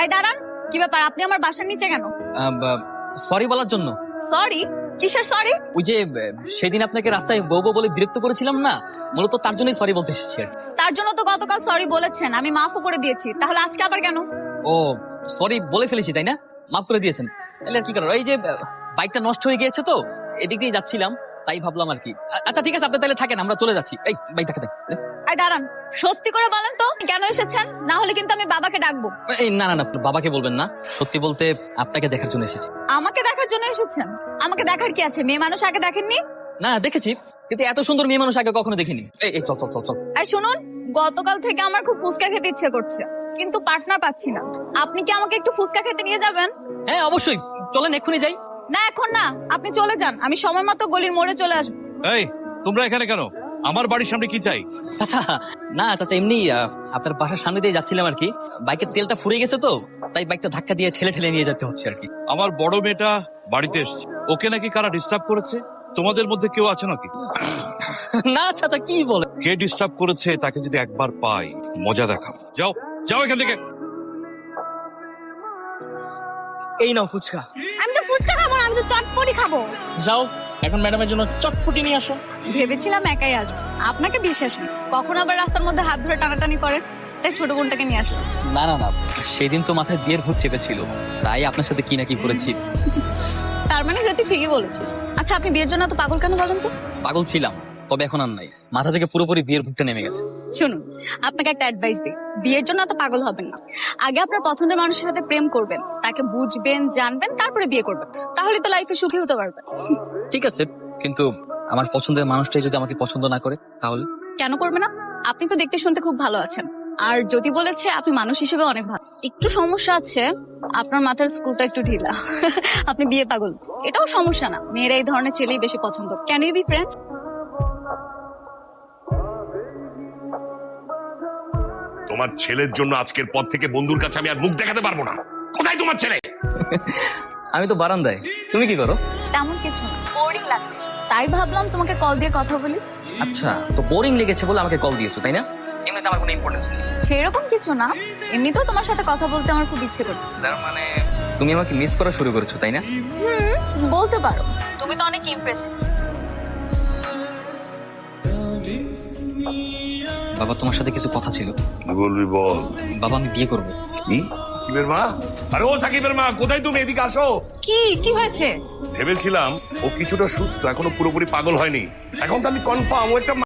এই দাঁড়ান, কি ব্যাপার? আপনি আমার বাসার নিচে কেন? সরি বলার জন্য। সরি? কিসের সরি? ওই যে সেদিন আপনাকে রাস্তায় বউ বউ বলে বিরক্ত করেছিলাম না, মূলত তার জন্যই সরি বলতে এসেছি আর কি। তার জন্য তো গতকাল সরি বলেছেন, আমি মাফও করে দিয়েছি, তাহলে আজকে আবার কেন? ও সরি বলে ফেলেছি তাই না, মাফ করে দিয়েছেন। তাহলে আর কি করার, এই যে বাইকটা নষ্ট হয়ে গিয়েছে তো এদিক দিয়ে যাচ্ছিলাম, তাই ভাবলাম আর কি। আচ্ছা ঠিক আছে, আপনি তাহলে থাকেন, আমরা চলে যাচ্ছি। এই বাইক থাকে। এই দাঁড়ান, সত্যি করে বলেন তো কেন এসেছেন, না হলে কিন্তু আমি বাবাকে ডাকবো। এই না না না, বাবাকে বলবেন না, সত্যি বলতে আপনাকে দেখার জন্য এসেছি। আমাকে দেখার জন্য এসেছেন? আমাকে দেখার কি আছে? মেয়ে মানুষ আগে দেখেননি? না দেখেছি, কিন্তু এত সুন্দর মেয়ে মানুষ আগে কখনো দেখিনি। এই চল চল চল চল। এই শুনুন, গতকাল থেকে আমার খুব ফুচকা খেতে ইচ্ছে করছে, কিন্তু পার্টনার পাচ্ছি না। আপনি কি আমাকে একটু ফুচকা খেতে নিয়ে যাবেন? হ্যাঁ অবশ্যই, চলেন এক্ষুনি যাই। না এখন না, আপনি চলে যান, আমি সময় মতো গলির মোড়ে চলে আসবো। এই তোমরা এখানে কেন? আমার বাড়ির সামনে কি চাই? চাচা না চাচা, এমনি আপনার বাসার সামনে দিয়ে যাচ্ছিলাম আর কি, বাইকের তেলটা ফুরিয়ে গেছে তো, তাই বাইকটা ধাক্কা দিয়ে ঠেলে ঠেলে নিয়ে যেতে হচ্ছে আর কি। আমার বড় মেয়েটা বাড়িতে এসেছে, ওকে নাকি কারা ডিস্টার্ব করেছে? তোমাদের মধ্যে কেউ আছে নাকি? না চাচা কি বলে? কে ডিস্টার্ব করেছে তাকে যদি একবার পাই মজা দেখাবো। যাও যাও এখান থেকে। এই নাও ফুচকা। আমি তো ফুচকা খাবো না, আমি তো চটপটি খাবো। যাও এখন ম্যাডামের জন্য চটপটি নিয়ে আসো। ভেবেছিলাম একাই আসবো, আপনাকে বিশ্বাস নেই, কখন আবার রাস্তার মধ্যে হাত ধরে টানাটানি করেন, তাই ছোট বোনটাকে নিয়ে আসলাম। না না না, সেদিন তো মাথায় বিয়ের ভূত চেপেছিল, তাই আপনার সাথে কি না কি করেছি। তার মানে যদি ঠিকই বলেছে। আচ্ছা আপনি বিয়ের জন্য তো পাগল কেন বলেন তো? পাগল ছিলাম, তবে এখন আর নাই, মাথা থেকে পুরোপুরি বিয়ের ভূতটা নেমে গেছে। শুনুন, আপনাকে একটা অ্যাডভাইস দিই, বিয়ের জন্য তো পাগল হবেন না, আগে আপনার পছন্দের মানুষের সাথে প্রেম করবেন, তাকে বুঝবেন জানবেন, তারপরে বিয়ে করবেন, তাহলে তো লাইফে সুখী হতে পারবেন। ঠিক আছে, কিন্তু আমার পছন্দের মানুষটাই যদি আমাকে পছন্দ না করে তাহলে? কেন করবে না? আপনি তো দেখতে শুনতে খুব ভালো আছেন, আর যদি বলেছে আপনি মানুষ হিসেবে অনেক ভালো। একটু সমস্যা আছে, আপনার মাথার স্ক্রুটা একটু ঢিলা। আপনি বিয়ে পাগল, এটাও সমস্যা না, মেয়েরা এই ধরনের ছেলেই বেশি পছন্দ। Can you be friend? তোমার ছেলের জন্য আজকের পর থেকে বন্ধুর কাছে আমি আর মুখ দেখাতে পারবো না। কোথায় তোমার ছেলে? আমি তো বারান্দায়, তুমি কি করো? তেমন কিছু না, বোরিং লাগছে, তাই ভাবলাম তোমাকে কল দিয়ে কথা বলি। আচ্ছা, তো বোরিং লেগেছে বলে আমাকে কল দিয়েছো তাই না? এমনিতে আমার কোনো ইম্পর্টেন্স নেই। সেরকম কিছু না, এমনিতেও তোমার সাথে কথা বলতে আমার খুব ইচ্ছে করছে। তার মানে তুমি আমাকে মিস করা শুরু করেছো তাই না? বলতে পারো, তুমি তো অনেক ইমপ্রেসিভ। বাবা তোমার সাথে কিছু কথা ছিল। বলবি বল। বাবা আমি বিয়ে করবো। কি? সাকিবের মা? আরে ও সাকিবের মা, কোথায় তুমি? এদিকে আসো। কি হয়েছে? ভেবেছিলাম ও কিছুটা সুস্থ, এখনো পুরোপুরি পাগল হয়নি। এখন তো আমি কনফার্ম ও একটা